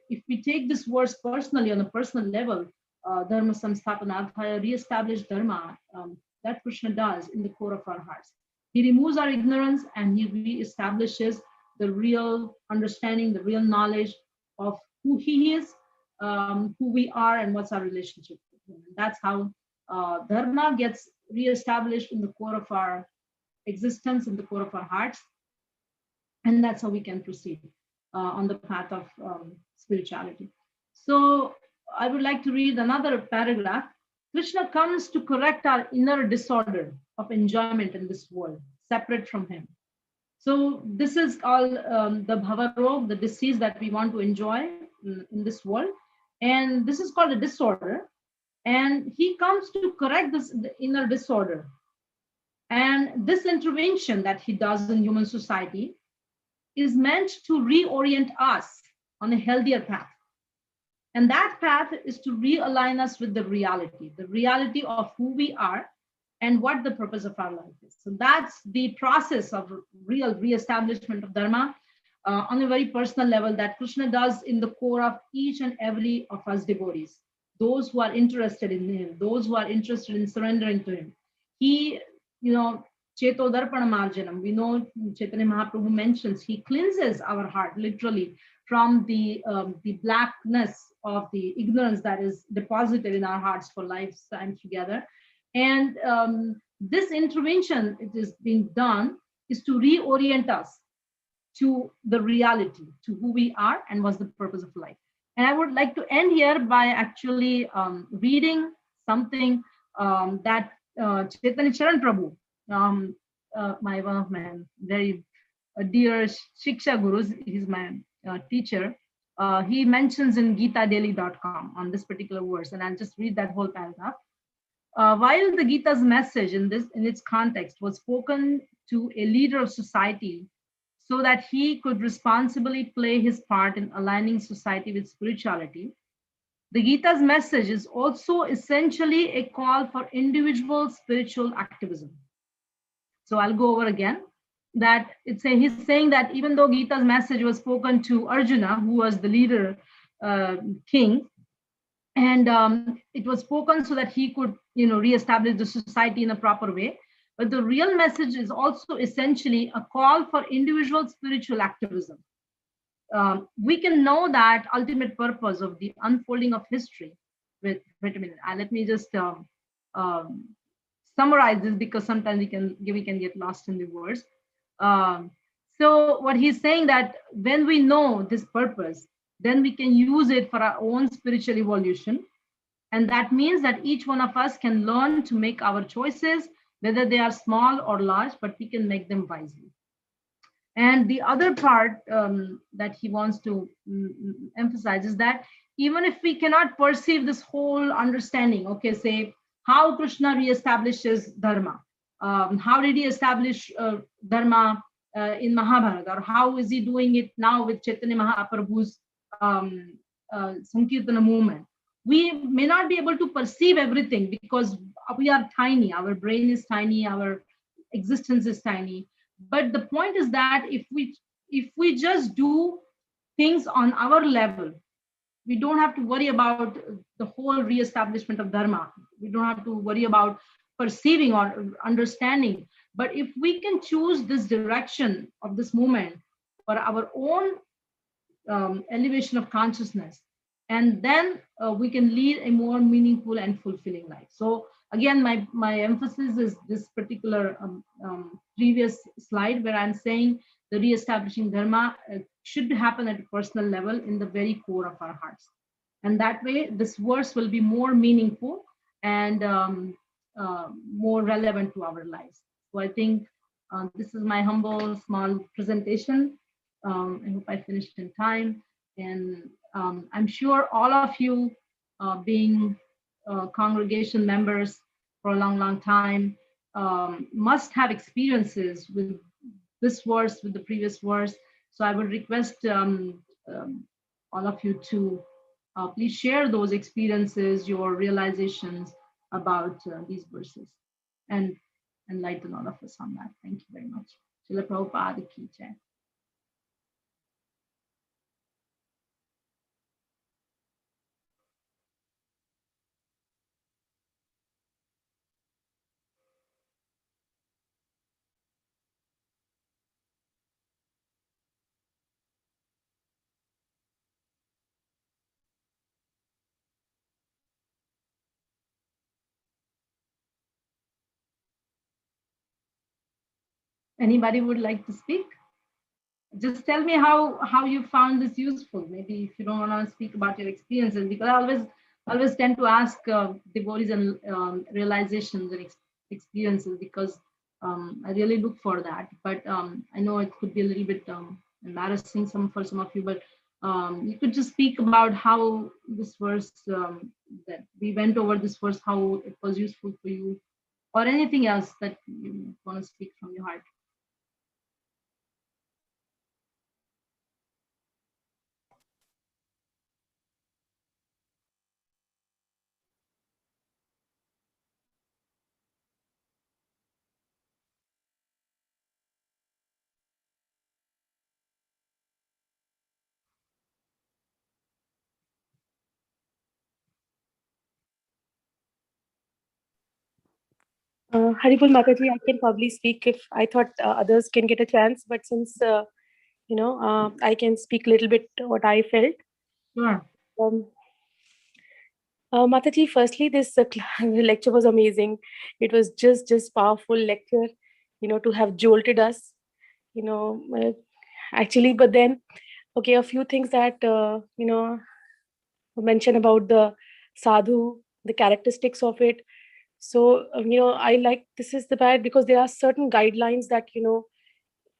if we take this verse personally on a personal level, Dharma samsthapanarthaya, re-establish Dharma, that Krishna does in the core of our hearts. He removes our ignorance and he re-establishes the real understanding, the real knowledge of who he is, who we are, and what's our relationship with him. That's how Dharma gets re-established in the core of our existence, in the core of our hearts. And that's how we can proceed on the path of spirituality. So I would like to read another paragraph. Krishna comes to correct our inner disorder of enjoyment in this world, separate from him. So this is all the bhavarog, the disease that we want to enjoy in this world. And this is called a disorder. And he comes to correct this the inner disorder. And this intervention that he does in human society is meant to reorient us on a healthier path. And that path is to realign us with the reality of who we are and what the purpose of our life is. So that's the process of real re-establishment of Dharma on a very personal level that Krishna does in the core of each and every of us devotees, those who are interested in him, those who are interested in surrendering to him. He, Cheto Darpana Marjanam, we know Chaitanya Mahaprabhu mentions, he cleanses our heart literally from the blackness of the ignorance that is deposited in our hearts for lifetime together. And this intervention, it is being done, is to reorient us to the reality, to who we are and what's the purpose of life. And I would like to end here by actually reading something that Chaitanya Charan Prabhu, one of my very dear Shiksha Gurus, he's my teacher, he mentions in GitaDaily.com on this particular verse, and I'll just read that whole paragraph. While the Gita's message in its context was spoken to a leader of society so that he could responsibly play his part in aligning society with spirituality, the Gita's message is also essentially a call for individual spiritual activism. So I'll go over again that he's saying that even though Gita's message was spoken to Arjuna, who was the leader king, and it was spoken so that he could, reestablish the society in a proper way. But the real message is also essentially a call for individual spiritual activism. We can know that ultimate purpose of the unfolding of history. Wait a minute. Let me just summarize this, because sometimes we can get lost in the words. So what he's saying that when we know this purpose, then we can use it for our own spiritual evolution. And that means that each one of us can learn to make our choices, whether they are small or large, but we can make them wisely. And the other part that he wants to emphasize is that even if we cannot perceive this whole understanding, okay, say how Krishna reestablishes Dharma, how did he establish Dharma in Mahabharata, or how is he doing it now with Chaitanya Mahaprabhu's Sankirtana movement? We may not be able to perceive everything because we are tiny, our brain is tiny, our existence is tiny. But the point is that if we just do things on our level, we don't have to worry about the whole reestablishment of Dharma. We don't have to worry about perceiving or understanding. But if we can choose this direction of this movement for our own elevation of consciousness, and then we can lead a more meaningful and fulfilling life. So again, my emphasis is this particular previous slide where I'm saying the re-establishing Dharma should happen at a personal level in the very core of our hearts. And that way, this verse will be more meaningful and more relevant to our lives. So I think this is my humble, small presentation. I hope I finished in time. And I'm sure all of you, being congregation members for a long, long time, must have experiences with this verse, with the previous verse. So I would request all of you to please share those experiences, your realizations about these verses, and enlighten all of us on that. Thank you very much. Srila Prabhupada ki jai. Anybody would like to speak? Just tell me how you found this useful. Maybe if you don't want to speak about your experiences, because I always tend to ask devotees and realizations and experiences, because I really look for that. But I know it could be a little bit embarrassing for some of you, but you could just speak about how this verse, that we went over this verse, how it was useful for you, or anything else that you want to speak from your heart. Haribol Mataji, I can probably speak if I thought others can get a chance, but since I can speak a little bit what I felt. Sure. Mataji, firstly, this lecture was amazing. It was just powerful lecture, to have jolted us, actually. But then, okay, a few things that mention about the sadhu, the characteristics of it. So, I like this is the bad because there are certain guidelines that,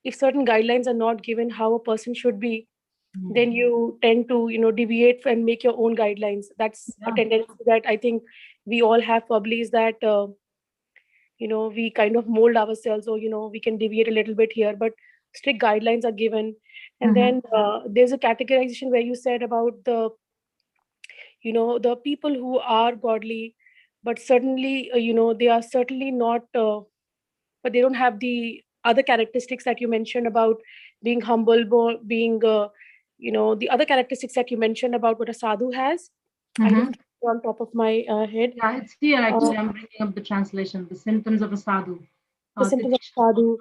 if certain guidelines are not given how a person should be, then you tend to, deviate and make your own guidelines. That's a tendency that I think we all have probably, is that, we kind of mold ourselves, or, we can deviate a little bit here, but strict guidelines are given. And then there's a categorization where you said about the people who are godly, but certainly, they are certainly not, but they don't have the other characteristics that you mentioned about being humble, being, the other characteristics that you mentioned about what a sadhu has. I don't know on top of my head. Yeah, it's here actually. I'm bringing up the translation. The symptoms of a sadhu. The symptoms of sadhu.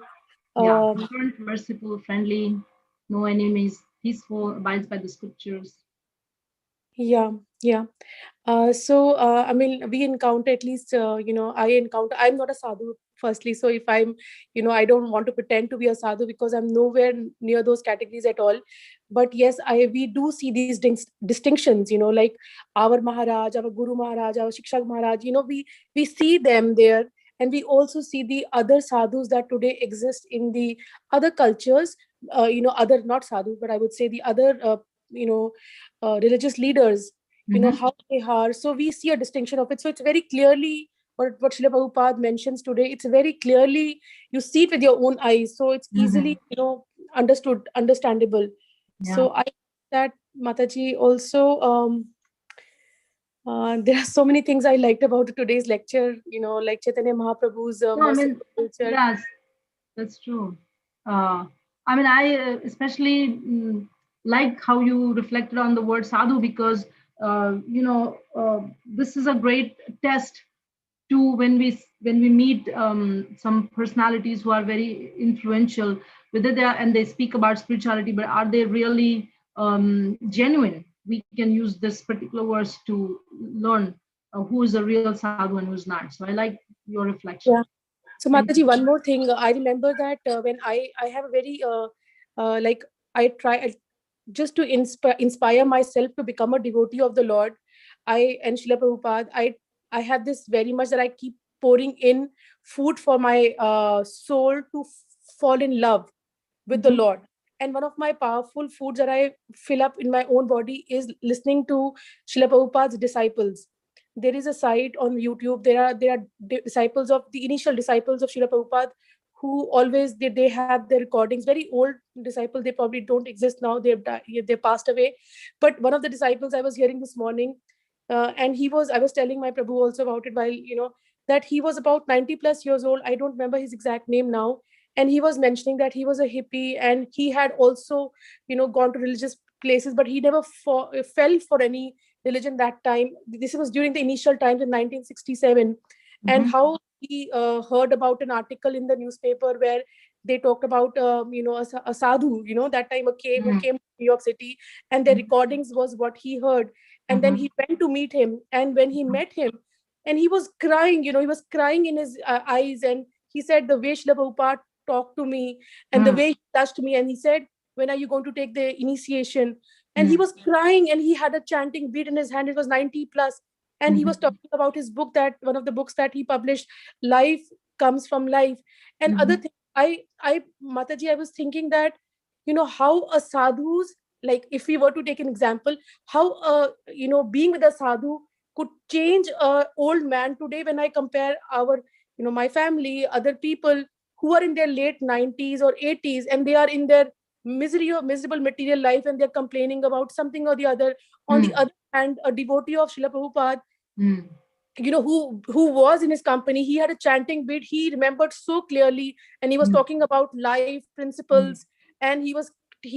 Yeah, current, merciful, friendly, no enemies, peaceful, abides by the scriptures. Yeah. So, I mean, we encounter at least, I'm not a sadhu, firstly. So if I'm, I don't want to pretend to be a sadhu because I'm nowhere near those categories at all. But yes, we do see these distinctions, like our Maharaj, our Guru Maharaj, our Shikshak Maharaj, we see them there. And we also see the other sadhus that today exist in the other cultures, other, not sadhu, but I would say the other, religious leaders, how they are. So we see a distinction of it. So it's very clearly what Srila Prabhupada mentions today. It's very clearly, you see it with your own eyes. So it's easily, understandable. Yeah. So I that Mataji also, there are so many things I liked about today's lecture, like Chaitanya Mahaprabhu's merciful culture. Yes, that's true. I mean, I especially like how you reflected on the word sadhu, because this is a great test to when we meet some personalities who are very influential, whether they are, and they speak about spirituality, but are they really genuine? We can use this particular verse to learn who is a real sadhu and who's not. So I like your reflection. Yeah. So Mataji, one more thing. I remember that when I have a very like I try just to inspire myself to become a devotee of the Lord. And Srila Prabhupada, I have this very much that I keep pouring in food for my soul to fall in love with the Lord. And one of my powerful foods that I fill up in my own body is listening to Srila Prabhupada's disciples. There is a site on YouTube. There are disciples of the initial disciples of Srila Prabhupada who always they have their recordings. Very old disciples. They probably don't exist now. They passed away. But one of the disciples I was hearing this morning, and I was telling my Prabhu also about it, while that he was about 90 plus years old. I don't remember his exact name now. And he was mentioning that he was a hippie, and he had also gone to religious places, but he never fell for any religion that time. This was during the initial times in 1967. And how he heard about an article in the newspaper where they talked about a sadhu, that time, a cave who came to New York City, and the recordings was what he heard. And then he went to meet him, and when he met him, and he was crying, he was crying in his eyes. And he said the way Srila Prabhupada talked to me, and the way he touched me, and he said, when are you going to take the initiation? And he was crying, and he had a chanting bead in his hand. It was 90 plus. And he was talking about his book, that one of the books that he published, Life Comes from Life, and other things. Mataji, I was thinking that, how a sadhu's, like, if we were to take an example, how being with a sadhu could change a old man today. When I compare our, my family, other people who are in their late 90s or 80s, and they are in their misery or miserable material life, and they're complaining about something or the other. On the other hand, a devotee of Srila Prabhupada, who was in his company, he had a chanting bead. He remembered so clearly, and he was talking about life principles, and he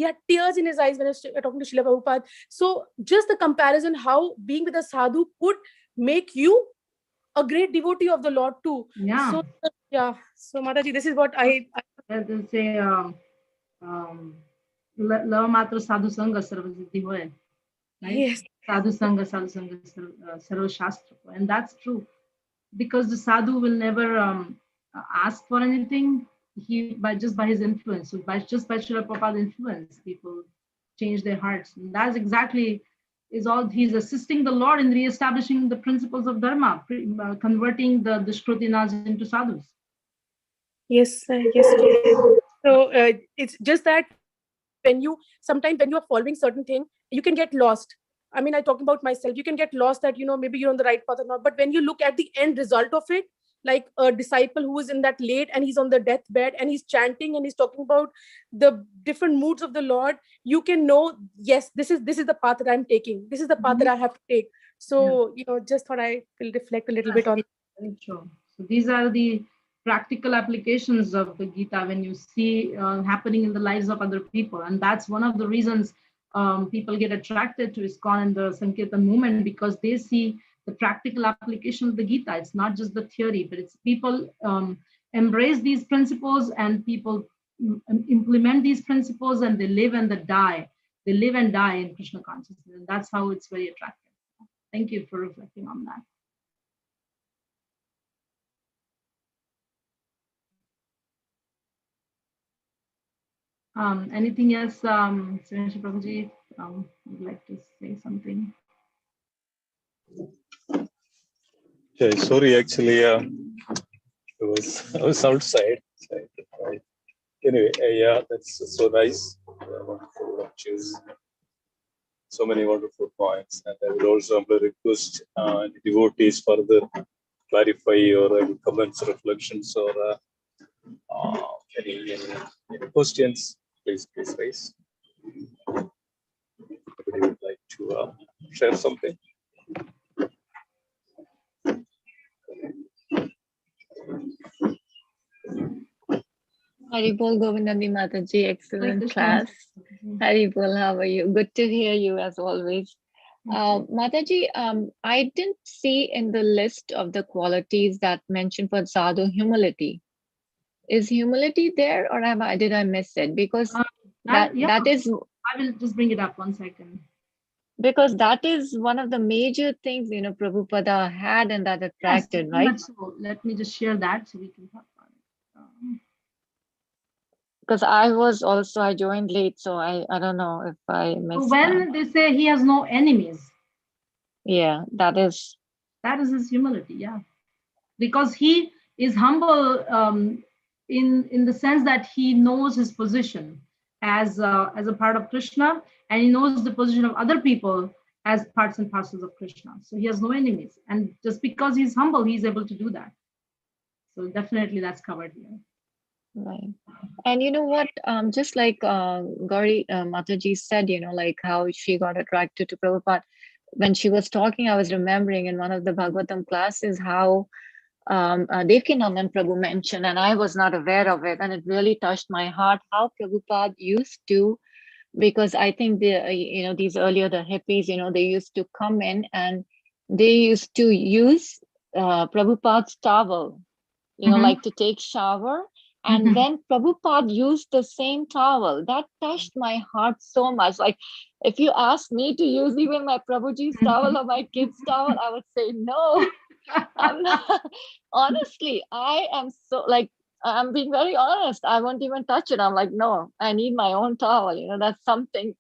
had tears in his eyes when he was talking to Srila Prabhupada. So just the comparison, how being with a sadhu could make you a great devotee of the Lord too. Yeah. So yeah. So Mataji, this is what I they say, lava matra sadhu sangha sarva siddhi hoy. Right? Yes. Sadhu sangha sarva shastra. And that's true, because the sadhu will never ask for anything. He by his influence, so by Srila Prabhupada's influence, people change their hearts. And that's exactly is all. He's assisting the Lord in re-establishing the principles of Dharma, converting the Shkrutinas into sadhus. Yes, yes. So it's just that sometimes when you are following certain thing, you can get lost. I mean, I talk about myself. You can get lost that, maybe you're on the right path or not. But when you look at the end result of it, like a disciple who is in that late, and he's on the deathbed, and he's chanting, and he's talking about the different moods of the Lord, you can know, yes, this is the path that I'm taking. This is the path that I have to take. So, just thought I will reflect a little bit on that. Very true. So these are the practical applications of the Gita when you see happening in the lives of other people. And that's one of the reasons people get attracted to ISKCON and the Sankirtan movement, because they see the practical application of the Gita. It's not just the theory, but it's people embrace these principles, and people implement these principles, and they live and they die. They live and die in Krishna consciousness. And that's how it's very attractive. Thank you for reflecting on that. Anything else, Srinashi Prabhuji, would like to say something? Yeah, sorry, actually, I was outside. Anyway, yeah, that's so nice. Wonderful lectures. So many wonderful points, and I would also humbly request devotees further clarify or comments, reflections, or any questions. Please raise. Anybody would like to share something? Haribol Govinda Mataji, excellent class. Haribol, how are you? Good to hear you as always. Mataji, I didn't see in the list of the qualities that mentioned for sadhu humility. Is humility there, or did I miss it? Because that is. I will just bring it up 1 second. Because that is one of the major things, Prabhupada had and that attracted, right? So let me just share that so we can talk about it. because I joined late, so I don't know if I missed When that. they say he has no enemies, Yeah, that is his humility. Yeah, because he is humble in the sense that he knows his position as a part of Krishna, and he knows the position of other people as parts and parcels of Krishna. So he has no enemies, and just because he's humble, he's able to do that. So definitely that's covered here. right. And you know what? Just like Gauri Mataji said, like how she got attracted to Prabhupada. When she was talking, I was remembering in one of the Bhagavatam classes how Devkinandan Prabhu mentioned, and I was not aware of it, and it really touched my heart how Prabhupada used to, because I think these earlier the hippies, they used to come in and they used to use Prabhupada's towel, like to take shower. And then Prabhupada used the same towel. That touched my heart so much. Like, if you ask me to use even my Prabhuji's towel or my kid's towel, I would say no. I'm not. Honestly, I am so like, I'm being very honest. I won't even touch it. I'm like, no, I need my own towel. That's something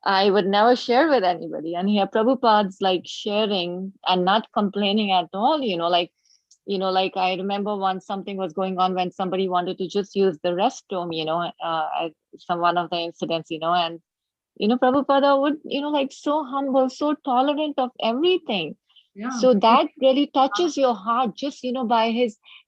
I would never share with anybody. And here Prabhupada's like sharing and not complaining at all, like I remember once something was going on when somebody wanted to just use the restroom, at one of the incidents, and, Prabhupada would, like so humble, so tolerant of everything. Yeah. So that really touches your heart just, by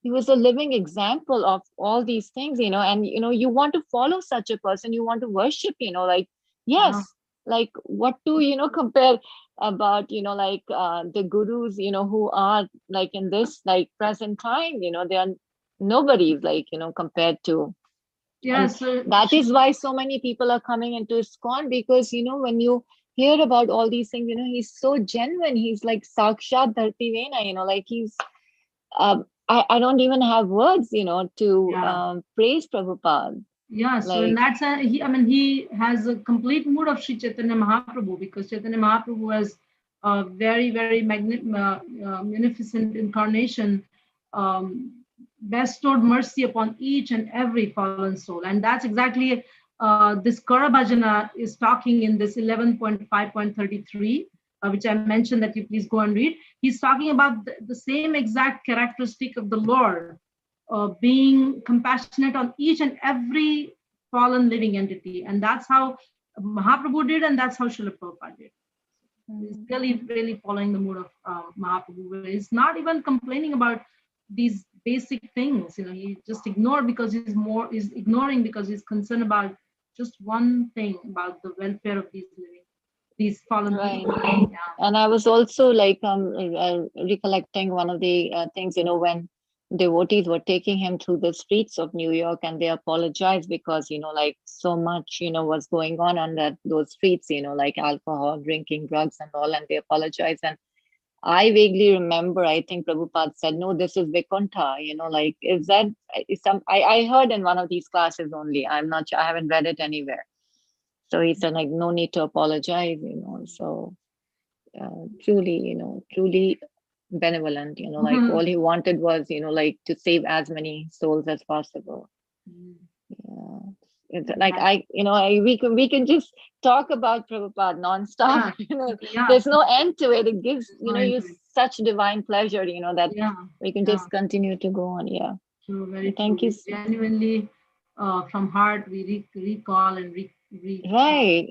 he was a living example of all these things, and, you want to follow such a person, you want to worship, like, yes, like what to, compare about, like the gurus, who are like in this like present time, they are nobody's like, compared to. Yeah, and so that is why so many people are coming into ISKCON, because, when you hear about all these things, he's so genuine. He's like Sakshat Dharti Vena, like he's, I don't even have words, to praise Prabhupada. Yeah, so in that sense, he has a complete mood of Sri Chaitanya Mahaprabhu, because Chaitanya Mahaprabhu has a very, very magnificent incarnation, bestowed mercy upon each and every fallen soul. And that's exactly this Kara Bhajana is talking in this 11.5.33, which I mentioned that you please go and read. He's talking about the same exact characteristic of the Lord, being compassionate on each and every fallen living entity. And that's how Mahaprabhu did, and that's how Srila Prabhupada did. He's really, really following the mood of Mahaprabhu. He's not even complaining about these basic things. He just ignored because he's ignoring because he's concerned about just one thing, about the welfare of these fallen people. Yeah. And I was also like recollecting one of the things, when devotees were taking him through the streets of New York, and they apologized because, like so much, was going on those streets, like alcohol, drinking, drugs and all, and they apologized. And I vaguely remember, I think Prabhupada said, no, this is Vaikuntha, like, is that I heard in one of these classes only. I'm not sure, I haven't read it anywhere. So he said, like, no need to apologize, so truly benevolent, like all he wanted was, like to save as many souls as possible. Yeah. It's like we can just talk about Prabhupada nonstop. There's no end to it. It gives you such divine pleasure, that we can just continue to go on. Yeah. So very thank true. you. Genuinely, from heart, we recall and right,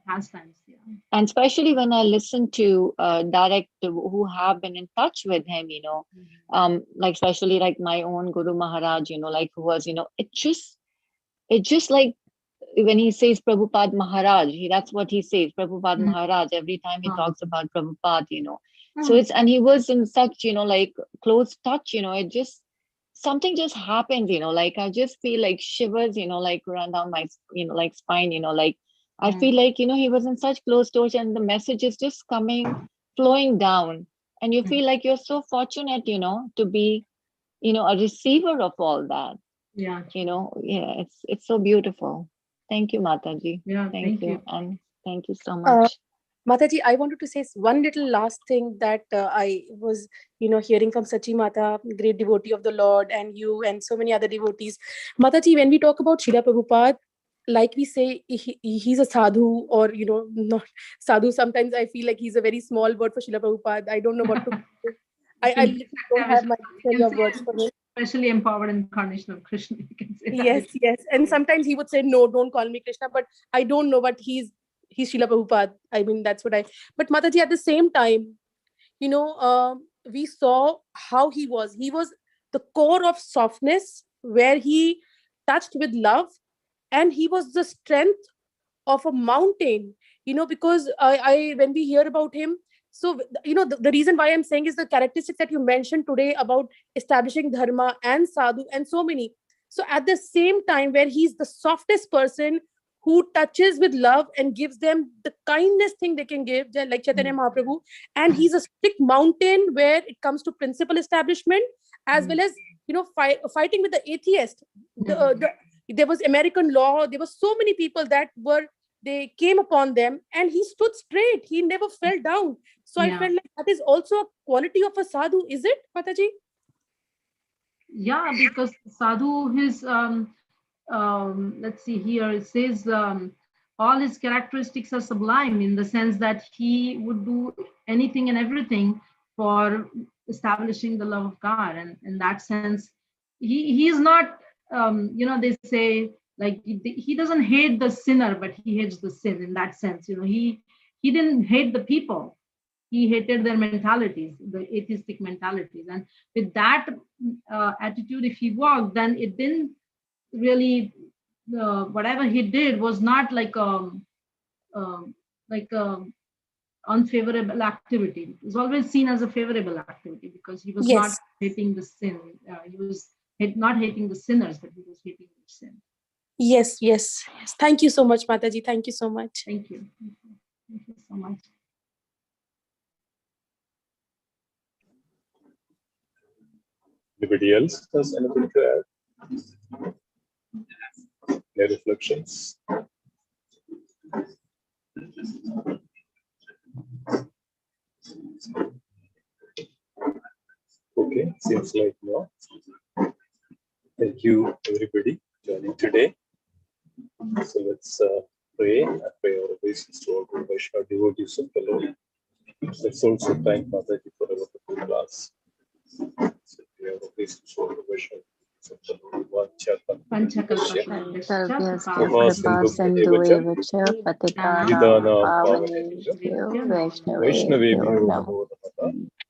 pastimes. Yeah. And especially when I listen to direct who have been in touch with him, like especially like my own Guru Maharaj, like who was, it just like when he says Prabhupada Maharaj, that's what he says, Prabhupada Maharaj, every time he talks about Prabhupada, So and he was in such, like close touch, it just, something just happens, like I just feel like shivers, like run down my, like spine, like I feel like, he was in such close touch, and the message is just flowing down. And you feel like you're so fortunate, to be, a receiver of all that. Yeah. It's so beautiful. Thank you, Mataji. Yeah, thank you. And thank you so much. Mataji, I wanted to say one little last thing that I was, hearing from Sachi Mata, great devotee of the Lord, and you and so many other devotees. Mataji, when we talk about Srila Prabhupada, like we say, he's a sadhu, or, not sadhu. Sometimes I feel like he's a very small word for Srila Prabhupada. I don't know what to say. I literally don't have my dictionary of words for him. Especially empowered incarnation of Krishna. You can say Yes, that. yes. And sometimes he would say, no, don't call me Krishna. But I don't know, but he's Srila Prabhupada. I mean, that's what but Mataji, at the same time, we saw how he was. He was the core of softness, where he touched with love, and he was the strength of a mountain, because I when we hear about him, so the reason why I'm saying is the characteristics that you mentioned today about establishing dharma and sadhu and so many. So at the same time, where he's the softest person who touches with love and gives them the kindest thing they can give, like Chaitanya Mahaprabhu, and he's a strict mountain where it comes to principle establishment, as well as fighting with the atheist. There was American law. There were so many people that they came upon them, and he stood straight. He never fell down. So I felt like that is also a quality of a sadhu. Is it, Mataji? Yeah, because sadhu, his let's see here, it says all his characteristics are sublime, in the sense that he would do anything and everything for establishing the love of God. And in that sense, he is not, they say, like, he doesn't hate the sinner, but he hates the sin. In that sense, he didn't hate the people. He hated their mentalities, the atheistic mentalities. And with that attitude, if he walked, then it didn't really, whatever he did was not like unfavorable activity. It was always seen as a favorable activity, because he was not hating the sin. He was not hating the sinners, but he was hating the sin. Yes. Thank you so much, Mataji. Thank you so much. Thank you. Thank you so much. Anybody else has anything to add? Any reflections? Okay, seems like no. Thank you, everybody, joining today. So let's pray. I pray our obeisance to all Guru Vaishnava devotees of the Lord. Let's also thank Mataji for a wonderful class. So we have obeisance to all Guru Vaishnava of the Lord.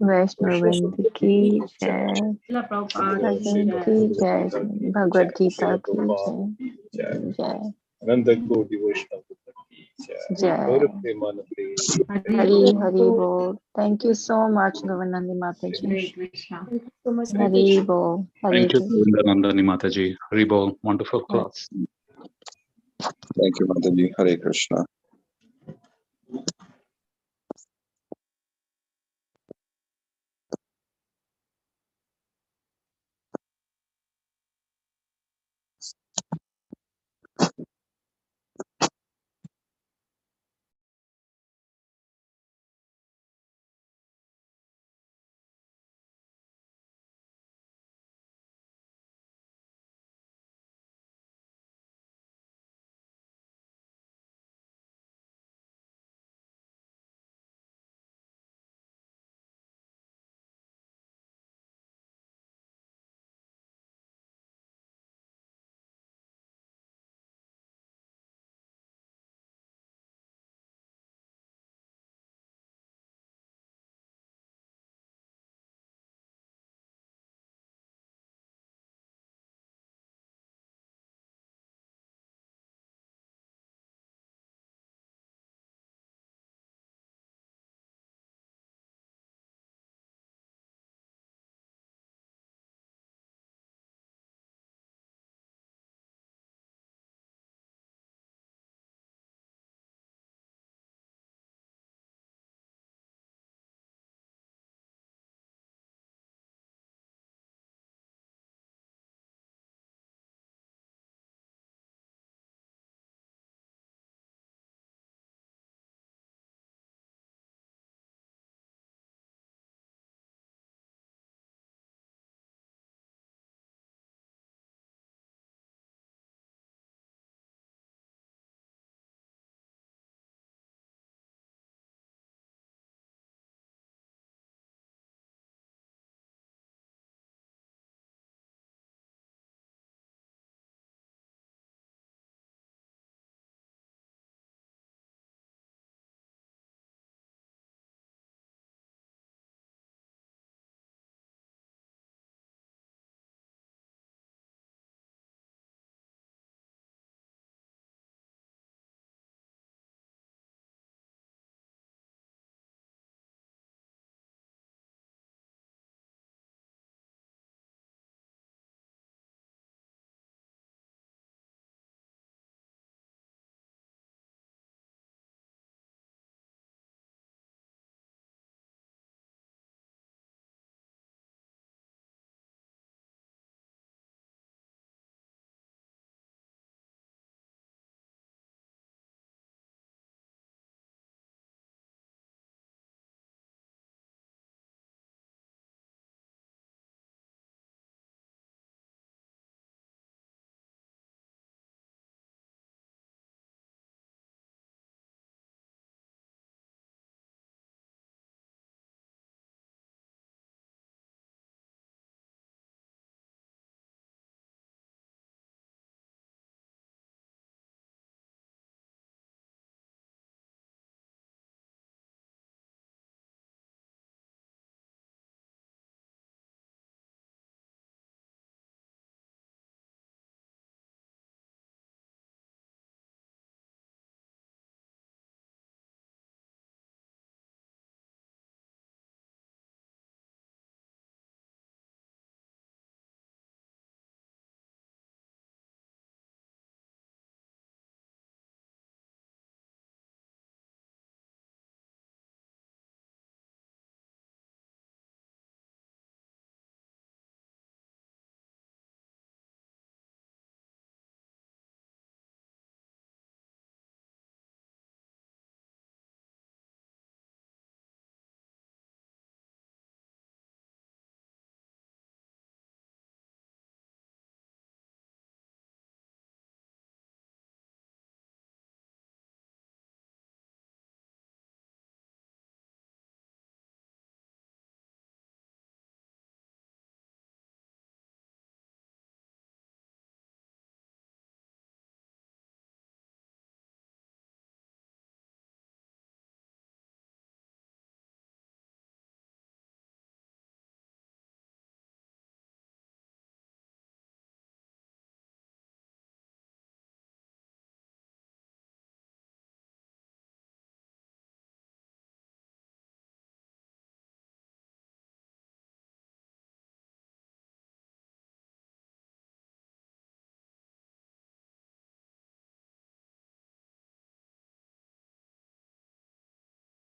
Vaishnavind ki jai, Bhagavad Gita ki jai, Ananda Koti Vaishnava ki jai. Hari Bol. Thank you so much, Govinda Mataji. Thank you so much. Hari Bol. Thank you, Nandini Mataji. Hari Bol. Wonderful class. Thank you, Nandini. Hare Krishna.